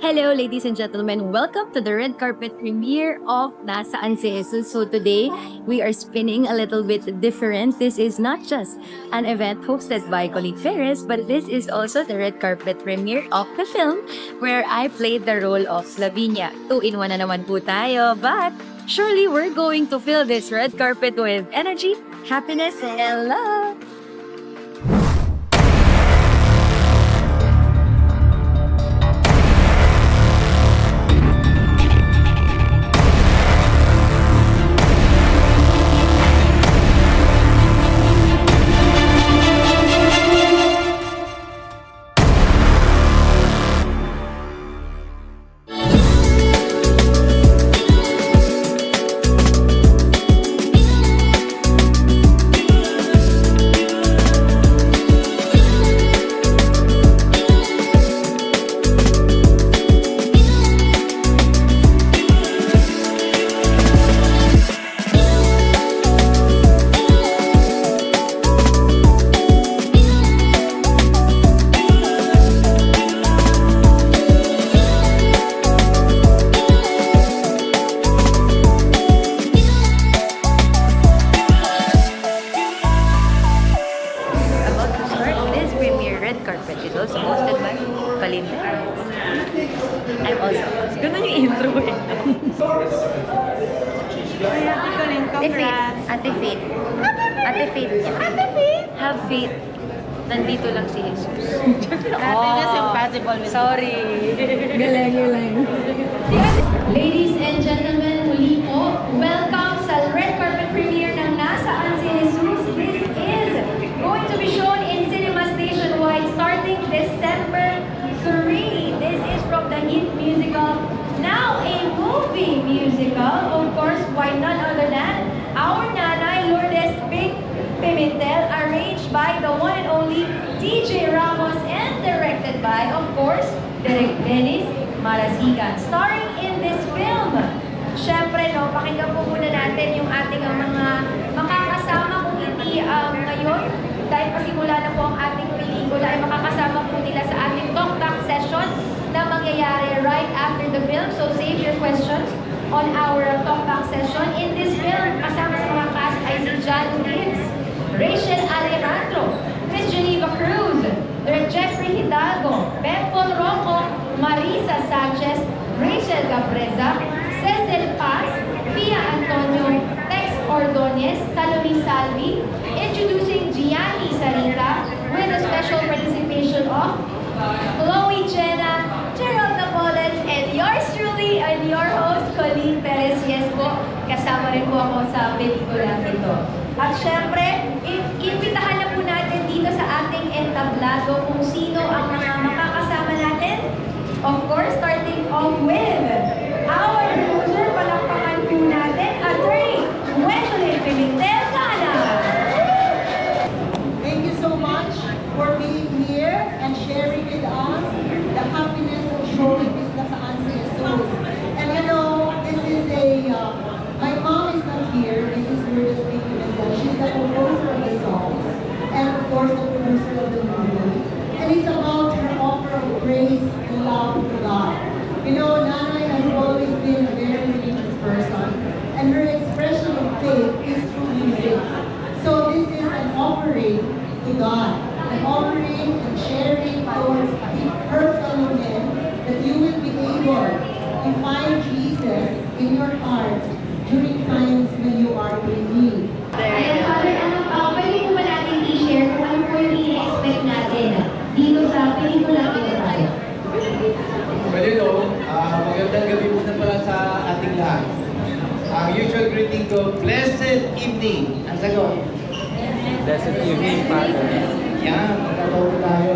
Hello, ladies and gentlemen. Welcome to the red carpet premiere of Nasaan si Jesus. So today, we are spinning a little bit different. This is not just an event hosted by Colleen Perez, but this is also the red carpet premiere of the film where I played the role of Lavinia. Two-in-one na naman po tayo, but surely we're going to fill this red carpet with energy, happiness, and love. About to start this premiere red carpet. It's also hosted by Colleen Perez. I'm also host. Ganun yung intro eh. Ay, Ate Colleen, Ate Faith. congrats. Ate Faith. Ate Faith. Ate Faith? Have faith. Nandito lang si Jesus. Ate, that's impossible with Sorry. Galang. Ladies and gentlemen, muli po, welcome sa red carpet premiere ng Nasaan si Jesus. This is going to be shown in cinemas nationwide starting December 3. This is from the hit musical, now a movie musical. Of course, why none other than our Nanay Lourdes Big Pimentel, arranged by the one and only DJ Ramos and directed by, of course, Direk Dennis Marasigan. Starring in this film, syempre, no, pakinggan po muna natin yung ating mga makakasama kung hindi ngayon. Dahil pasimula na po ang ating pelikula, ay makakasama po nila sa ating talk back session na mangyayari right after the film. So save your questions on our talk back session. In this film, kasama sa mga cast ay si John Gibbs, Rachel Alejandro, Miss Geneva Cruz, Direk Jeffrey Hidalgo, Bepol Rocco, Marisa Sanchez, Rachel Capreza, Cecil Paz, Pia Antonio, Tex Ordonez, Salome Salvi, introducing Gianni Sarita with a special participation of Chloe Jenna, Gerald Napoles, and yours truly, and your host, Colleen Perez. Yes po, kasama rin po ako sa pelikula ito. At syempre, imbitahan na po natin dito sa ating entablado kung sino ang mga makakasama natin. Of course, starting off with our producer, palakpakan po natin, Attorney Gwendolyn Pimentel Cana. Thank you so much for being here and sharing with us the happiness of showing this Nasaan si Jesus. And you know, this is my mom is not here. This is Lourdes Pimentel. She's the composer of the songs and of course the producer of the movie. And it's about her offer of praise and love to God. You know, Nanay has always been a very religious person, and her expression of faith is through music. So this is an offering to God, an offering and sharing towards her fellow men, that you will be able to find Jesus in your heart during times when you are in need. Ayan, Father, pwede po ba natin i-share kung ano po yung i-expect natin dito sa pelikula ito tayo? Well, you know, magandang gabi po na pala sa ating lahat. Ang usual greeting ko, blessed evening. Ang sagot? Blessed evening, Father. Yan, magkatawa tayo.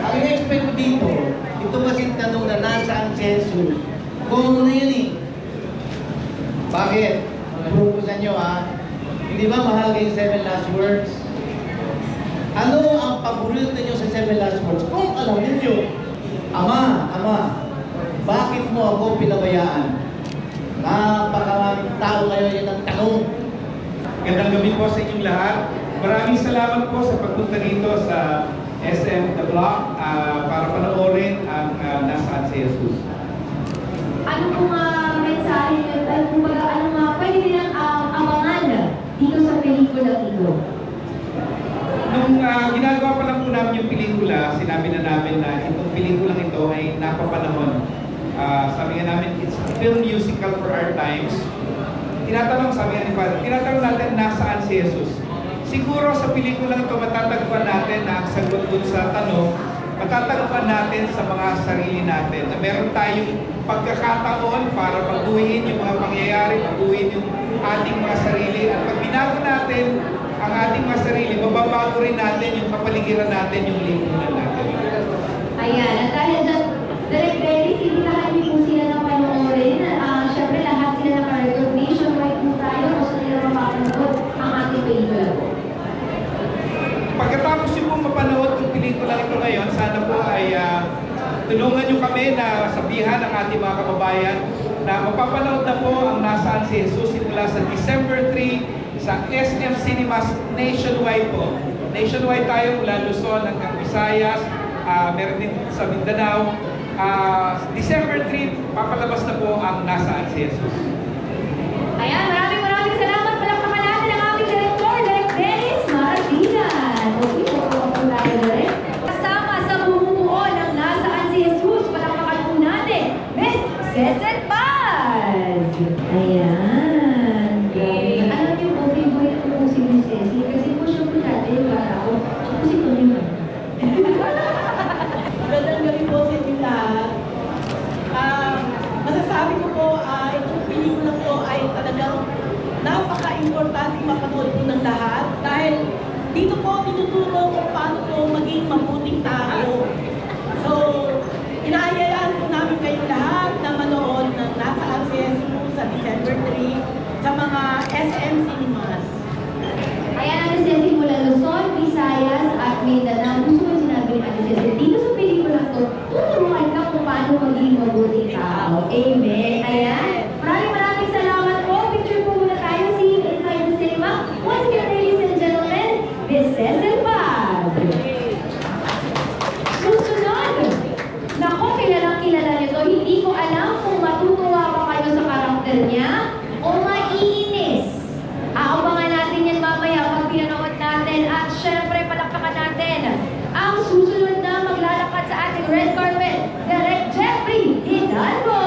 Ang in-expect ko dito, ito kasing tanong na nasaan si Jesus. Kung ano na yun eh. Bakit? Napupusan nyo Hindi ba mahalaga yung 7 last words? Ano ang paborito ninyo sa 7 last words? Kung alam ninyo, Ama, bakit mo ako pinabayaan? Napakaraming tao ngayon yun ang tanong. Magandang gabi po sa inyong lahat. Maraming salamat po sa pagpunta dito sa SM The Block para panoorin ang Nasaan si Jesus. Ano pong mensahe yun? Ano pong pwede nilang abangan dito sa pelikula ito? Nung ginagawa pa lang po namin yung pelikula, sinabi na namin na itong pelikulang ito ay napapanahon. Sabi nga namin, it's a film musical for our times. Sabi nga ni Father, tinatanong natin nasaan si Jesus. Siguro sa pelikulang ito matatagpuan natin na ang sagot dun sa tanong, matatagpuan natin sa mga sarili natin na meron tayong pagkakataon para baguhin yung mga pangyayari, baguhin yung ating mga sarili. At pag binago natin ang ating mga sarili, mababago rin natin yung kapaligiran natin, yung lipunan natin. Ayan, at dahil dyan, Direct Dennis, ibitahan niyo po sila ng panoorin. Siyempre, lahat sila naka-record. Nationwide po tayo. Gusto nila mapapanood ang ating pelikula po. Pagkatapos yung pong mapanood ng pelikula ito ngayon, sana po ay tulungan nyo kami na sabihan ang ating mga kababayan na mapapanood na po ang Nasaan si Jesus simula sa December 3 sa SM Cinemas nationwide po. Nationwide tayo mula Luzon hanggang Visayas, meron din sa Mindanao. December 3, papalabas na po ang Nasaan si Jesus. Ayan, maraming salamat. Palakpakan natin ang aming director, Direct Dennis Marasigan. Okay, po tayo Direct. Kasama sa bumubuo ng Nasaan si Jesus, palakpakan po natin, Miss Cecil Paz. Ayan. Okay. Alam niyo po, favorite ko po si Miss Cecil kasi po siya po dati yung bata ko. Siya po si Tony Man. Magandang gabi po sa inyo lahat. Masasabi ko po, itong pelikula po ay talagang napaka-importante mapanood po ng lahat dahil dito po tinuturo kung paano po maging mabuting tao. So, inaayayaan po namin kayong lahat na manood ng Nasaan si Jesus sa December 3 sa mga SM Cinemas. Ayan, Ate Cecil mula Luzon, Visayas at Mindanao. Gusto ko sinabi ni Ate Cecil, dito sa pelikula to, tuturuan ka kung paano maging mabuting tao. Amen. Ayan. Maraming salamat po. Picture po muna tayo. See you inside the cinema. Once again, ladies and gentlemen, Miss Cecil Paz. Susunod. Nako, kilala niyo to. Hindi ko alam kung matutuwa pa kayo sa karakter niya o maiinis. Aabangan natin yan mamaya pag pinanood natin at syempre palakpakan natin ang susunod na maglalakad sa ating red carpet, Direct Jeffrey Hidalgo!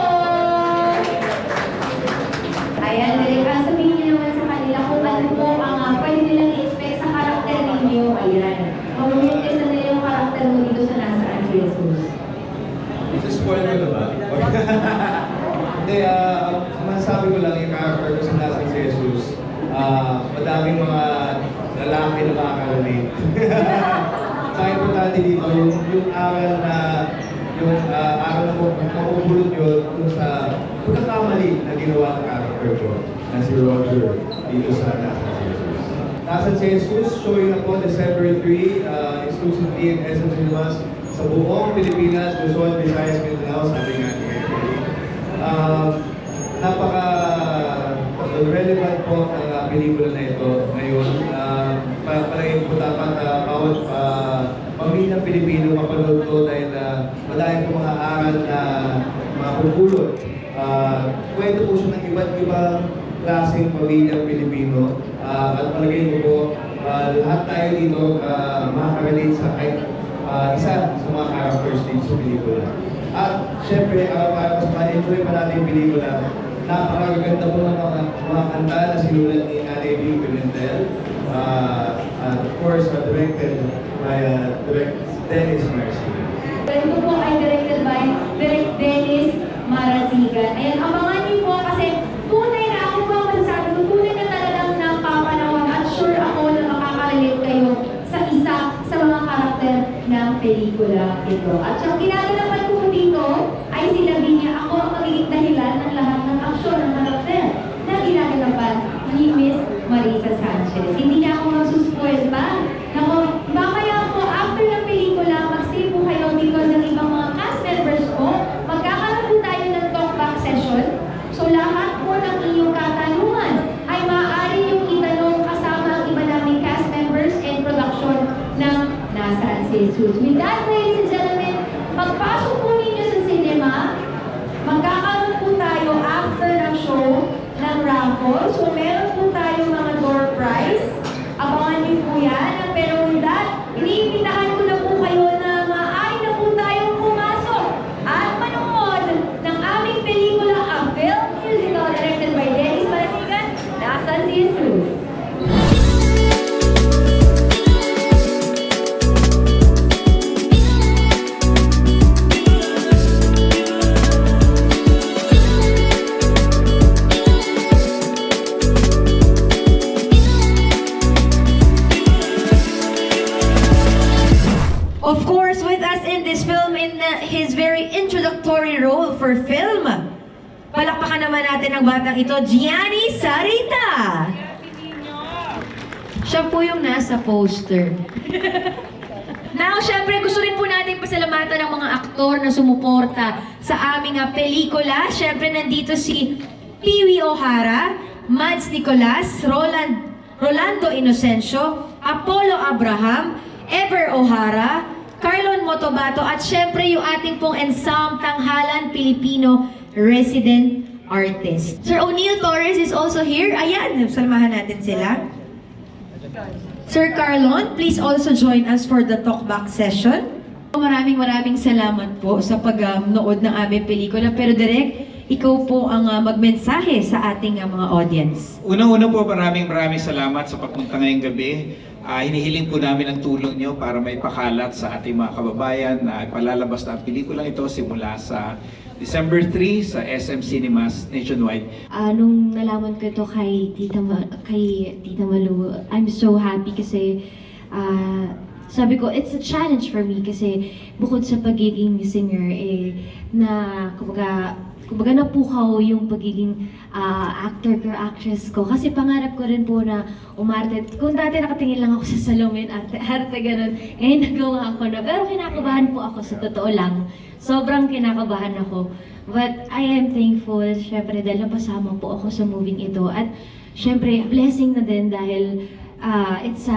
Ayan, Direct, sabihin niyo naman sa kanila kung ano po ang pwede nilang i-expect sa karakter ninyo. Ayan, mamumigay na nila yung karakter mo dito sa Nasaan si Jesus. Spoil ko na ba? Hindi, masasabi ko lang yung character ko sa Nasaan si Jesus. Madaming mga lalaki na makaka-relate. Sa importante dito, yung aral na makupulot yun kung sa pagkakamali na ginawa ng character ko na si Roger dito sa Nasaan si Jesus. Nasaan si Jesus, showing na po December 3, exclusively in SM Cinemas sa buong Pilipinas, Luzon, Visayas, Mindanao, sabi nga ni relevant po ang pelikula na ito ngayon. Palagay po dapat bawat pamilyang Pilipino mapanood to dahil madami po mga aral na mapupulot. Kwento po siya ng iba't ibang klaseng pamilyang Pilipino. At palagay ko po, lahat tayo dito makaka-relate sa kahit isa sa mga characters dito sa pelikula. At syempre, para mas ma-enjoy pa natin yung pelikula, napakaganda po ng mga kanta na sinulat ni Nanay B. Pimentel. Of course, directed by Direct Dennis Marasigan. Ito po ay directed by Direct Dennis Marasigan. Ayan, abangan niyo po kasi tunay na ako po ang masasabi ko, tunay na talagang napapanawan at sure ako na makaka-relate kayo sa isa sa mga karakter ng pelikula ito. At yung ginagalapan ko dito ay sinabi niya ako ang magiging dahilan ng lahat ng aksyon ng karakter na ginagalapan ni Miss Marisa Sanchez. Hindi niya ako magsuspoil pa. Nako, mamaya po after ng pelikula, mag-stay po kayo because ang iba raffle. So meron po tayong mga door prize. Abangan niyo po yan. Pero with that, iniimbitahan ko na po kayo na maaari na po tayong pumasok at manood ng aming pelikula, a film musical directed by Dennis Balasigan, Nasaan si Jesus. Of course, with us in this film, in his very introductory role for film, palakpakan naman natin ang batang ito, Gianni Sarita. Siya po yung nasa poster. Now, syempre, gusto rin po natin pasalamatan ng mga aktor na sumuporta sa aming pelikula. Syempre, nandito si Pee-wee O'Hara, Mads Nicolas, Rolando Inocencio, Apollo Abraham, Ever O'Hara, Carlon Motobato, at syempre yung ating pong ensemble Tanghalan Pilipino resident artist. Sir O'Neil Torres is also here. Ayan, salmahan natin sila. Sir Carlon, please also join us for the talkback session. Maraming salamat po sa pag-nood ng aming pelikula. Pero Direk, ikaw po ang magmensahe sa ating mga audience. Una-una po, maraming salamat sa pagpunta ngayong gabi. Hinihiling po namin ang tulong nyo para may pakalat sa ating mga kababayan na palalabas na ang pelikulang ito simula sa December 3 sa SM Cinemas nationwide. Nung nalaman ko ito kay Tita Malu, I'm so happy kasi sabi ko, it's a challenge for me kasi bukod sa pagiging singer, na kumbaga napukaw yung pagiging actor or actress ko. Kasi pangarap ko rin po na umarte. Kung dati nakatingin lang ako sa salamin, arte ganun, nagawa ako na. Pero kinakabahan po ako, sa totoo lang. Sobrang kinakabahan ako. But I am thankful, syempre, dahil napasama po ako sa moving ito. At syempre, blessing na din dahil it's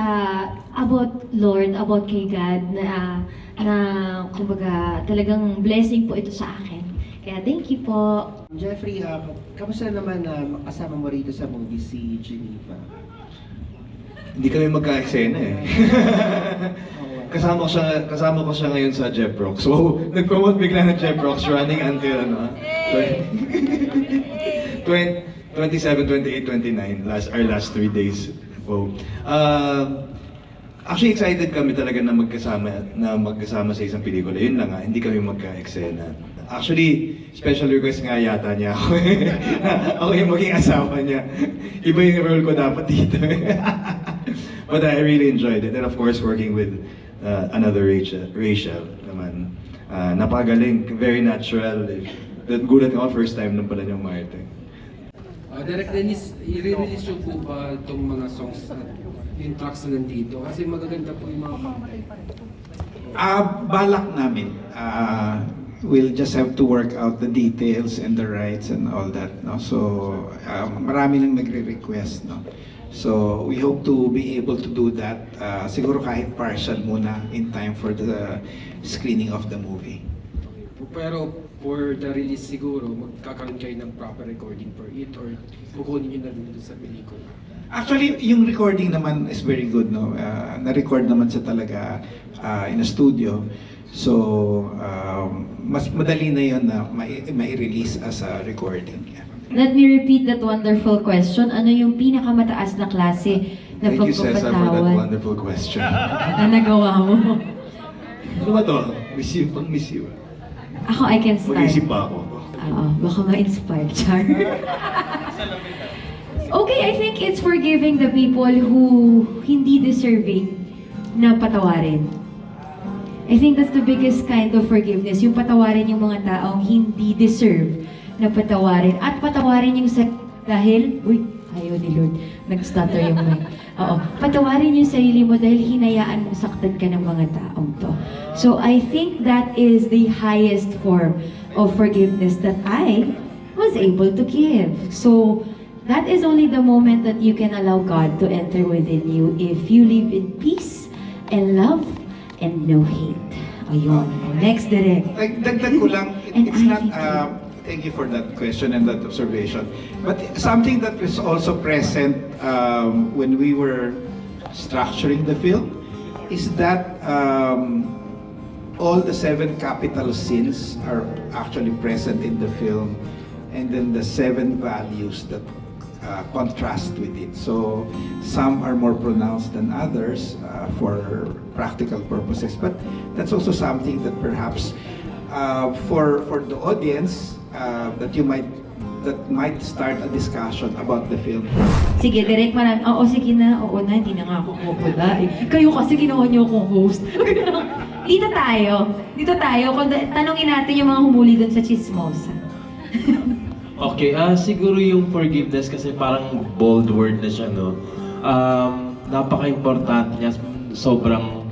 about Lord, about kay God, na kumbaga talagang blessing po ito sa akin. Kaya thank you po. Jeffrey, kamusta naman na makasama mo rito sa movie si Geneva? Hindi kami magka-eksena eh. kasama ko siya ngayon sa Jeff Rock. So, nag-promote bigla ng Jeff Rock's running until 27, 28, 29, our last 3 days. So, actually excited kami talaga na magkasama sa isang pelikula. Yun lang nga, hindi kami magka-eksena. Actually, special request nga yata niya ako. Ako yung maging asawa niya. Iba yung role ko dapat dito. But I really enjoyed it. And of course, working with another Rachel naman. Napakagaling, very natural. Gulat ako first time nung pala niyang Marte. Direk Dennis, i-release nyo po ba itong mga songs at yung tracks na nandito? Kasi magaganda po yung mga Balak namin. We'll just have to work out the details and the rights and all that. No? So, marami nang nagre-request. No? So, we hope to be able to do that. Siguro kahit partial muna in time for the screening of the movie. Pero for the release siguro, magkakaroon kayo ng proper recording for it or kukunin nyo na dun sa pelikula? Actually, yung recording naman is very good. No? Na-record naman siya talaga in a studio. So, mas madali na yun na mai-release as a recording. Yeah. Let me repeat that wonderful question. Ano yung pinakamataas na klase na Thank you, Cesar, for that pagpapatawad wonderful question. na nagawa mo? Ano ba to? Miss you. Ako, I can start. Mag-isip pa ako. Baka ma-inspire, Char. Okay, I think it's forgiving the people who hindi deserving na patawarin. I think that's the biggest kind of forgiveness, yung patawarin yung mga taong hindi deserve na patawarin. At patawarin yung dahil, ayaw ni Lord, nag-stutter yung mic. Oo, patawarin yung sarili mo dahil hinayaan mo saktan ka ng mga taong to. So I think that is the highest form of forgiveness that I was able to give. So that is only the moment that you can allow God to enter within you if you live in peace and love and no hate. Ayun. Next, Direk. Dagdag ko lang, And it's not, thank you for that question and that observation. But something that was also present when we were structuring the film is that all the 7 capital sins are actually present in the film, and then the 7 values that contrast with it. So some are more pronounced than others for practical purposes, but that's also something that perhaps for the audience that might start a discussion about the film. Sige, direct marami. Oo, sige na. Oo na, hindi na nga ako pupula. Kayo kasi ginawa niyo akong host. Dito tayo. Tanungin natin yung mga humuli dun sa chismosa. Okay, siguro yung forgiveness kasi parang bold word na siya, no? Napaka-importante niya. Sobrang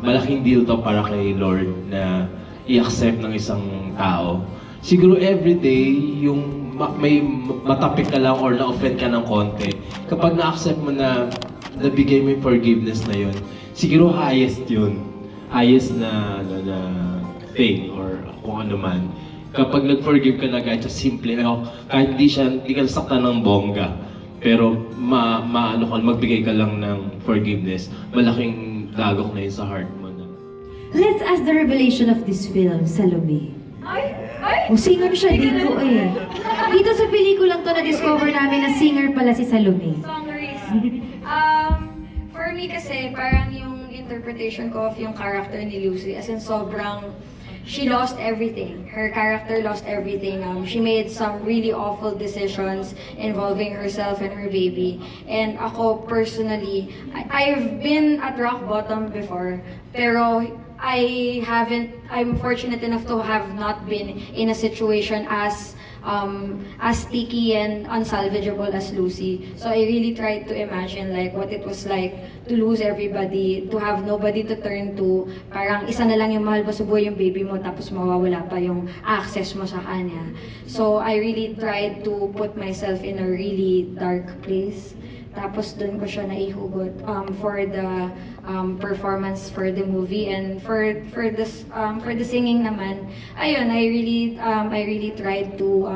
malaking deal to para kay Lord na i-accept ng isang tao. Siguro everyday, yung may matapik ka lang or na-offend ka ng konti, kapag na-accept mo na nabigay mo yung forgiveness na yun, siguro highest yun. Highest na thing or kung ano man. Kapag nag-forgive ka na kahit sa simple, kahit hindi ka nasaktan ng bongga, pero magbigay ka lang ng forgiveness, malaking dagok na yun sa heart mo. Let's ask the revelation of this film, Salome. Ay! O, singer siya dito eh. Dito sa pelikulang to na-discover namin na singer pala si Salome. Songaries. For me kasi, parang yung interpretation ko of yung character ni Lucy, as in sobrang, she lost everything. Her character lost everything. She made some really awful decisions involving herself and her baby. And ako personally, I've been at rock bottom before, pero I'm fortunate enough to have not been in a situation as sticky and unsalvageable as Lucy. So I really tried to imagine like what it was like to lose everybody, to have nobody to turn to. Parang isa na lang yung mahal mo sa buhay yung baby mo, tapos mawawala pa yung access mo sa kanya. So I really tried to put myself in a really dark place. Tapos doon ko siya naihugot for the performance for the movie, and for the singing naman. Ayun, I really tried to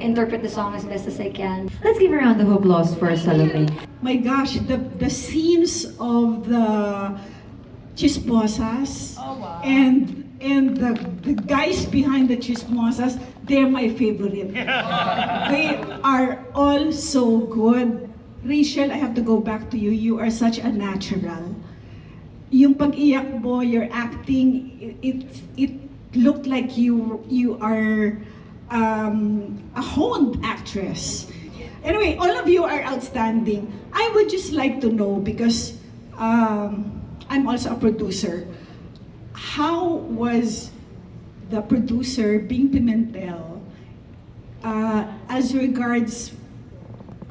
interpret the song as best as I can. Let's give a round of applause for Salome. My gosh, the scenes of the chismosas and the guys behind the chismosas, they're my favorite. They are all so good. Rachel, I have to go back to you. You are such a natural. Yung pag-iyak mo, your acting, it looked like you are a honed actress. Anyway, all of you are outstanding. I would just like to know, because I'm also a producer, how was the producer, Bing Pimentel, as regards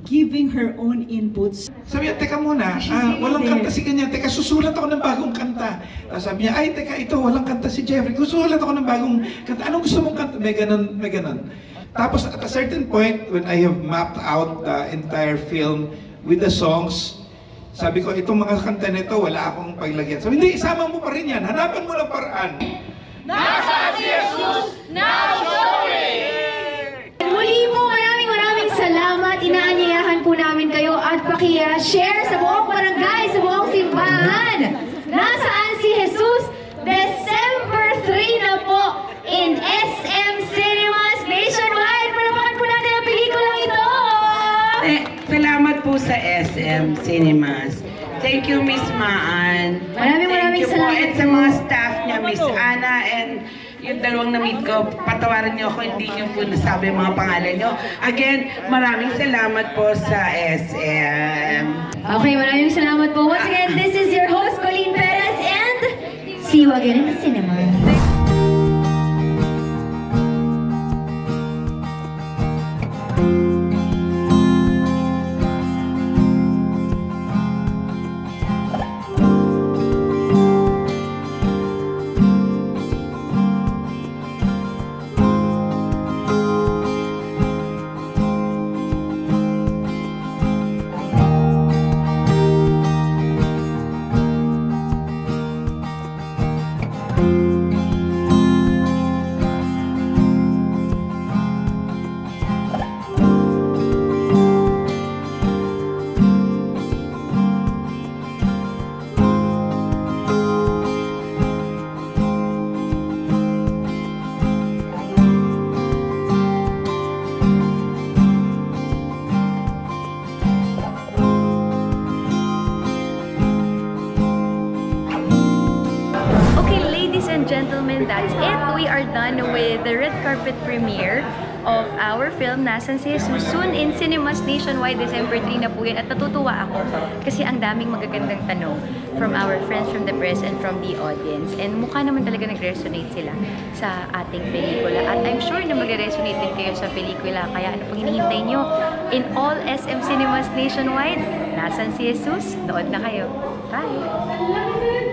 giving her own inputs? Sabi niya, teka muna, walang kanta si ganyan, teka, susulat ako ng bagong kanta. Sabi niya, ay, teka, ito, walang kanta si Jeffrey, susulat ako ng bagong kanta. Anong gusto mong kanta? May ganun. Tapos, at a certain point, when I have mapped out the entire film with the songs, sabi ko, itong mga kanta nito, wala akong paglagyan. Sabi, hindi, isama mo pa rin yan. Hanapan mo ng paraan. Nasaan si Jesus? Now showing! Muli po, maraming salamat. Inaanyayahan po namin kayo at paki-share sa buong barangay, sa buong simbahan. Nasaan si Jesus? December 3 na po in SM Cinemas Nationwide. Palapakan po natin ang pelikulang ito! Salamat po sa SM Cinemas. Thank you, Miss Maan. Maraming Thank you po. salamat At sa po. mga staff niya, Miss Ana, and yung dalawang na-meet ko, patawaran niyo ako, hindi niyo po nasabi yung mga pangalan niyo. Again, maraming salamat po sa SM. Okay, maraming salamat po. Once again, this is your host, Colleen Perez, and see you again in the cinema. now we are done with the red carpet premiere of our film, Nasan si Jesus. Soon in cinemas nationwide, December 3 na po yan. At natutuwa ako kasi ang daming magagandang tanong from our friends from the press and from the audience. And mukha naman talaga nag-resonate sila sa ating pelikula. At I'm sure na magre-resonate din kayo sa pelikula. Kaya ano pang hinihintay nyo? In all SM cinemas nationwide, Nasan si Jesus? Nood na kayo. Bye!